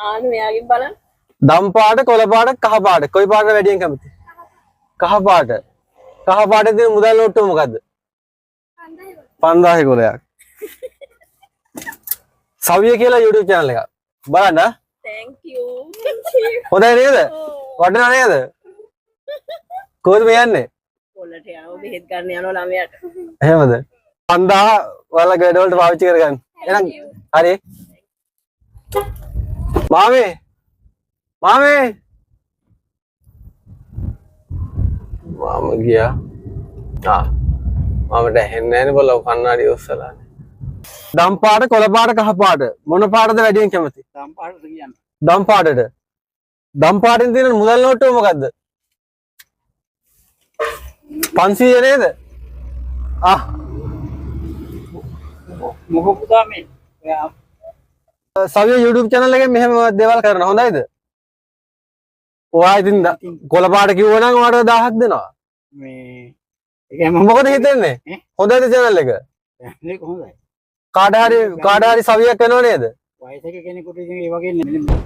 ආනු එයාගෙන් බලන්න. දම් පාට, කොළ පාට, කහ පාට. කොයි පාටද වැඩියෙන් කැමති? කහ පාට. කහ පාටේ තියෙන මුදල් නෝට්ටුව මොකද්ද? 5000 කොලයක්. සවිය කියලා YouTube channel එකක්. බලන්න. Thank you. හොඳයි නේද? වටිනා නේද? කොහෙද මේ යන්නේ? පොළට යනවා බෙහෙත් ගන්න යනවා ළමයාට. එහෙමද? 5000 ඔයාලා ගේඩ වලට පාවිච්චි කරගන්න. එහෙනම් හරි. මාමේ මාම ගියා. මාමට ඇහෙන්නේ නැහැනේ බලව කන්නාඩි ඔස්සලා. දම් පාට, කොළ පාට, කහ පාට මොන පාටද වැඩියෙන් කැමති? දම් පාටට කියන්න. දම් පාටට. දම් පාටෙන් තියෙන මුදල් නෝට්ටුව මොකද්ද? 500 නේද? මොකෝ පුතා මේ ඔයා සවිය YouTube channel එකෙන් මෙහෙම දේවල් කරන හොඳයිද? ඔයා ඉතින් කොළ පාට කිව්වනම් ඔයාලට 1000ක් දෙනවා. මේ ඒක මොකද හිතන්නේ? හොඳයිද channel එක? මේක හොඳයි. කාට හරි සවියක් වෙනව නේද? වයසක කෙනෙකුට ඉතින් ඒ වගේ නෙමෙයි.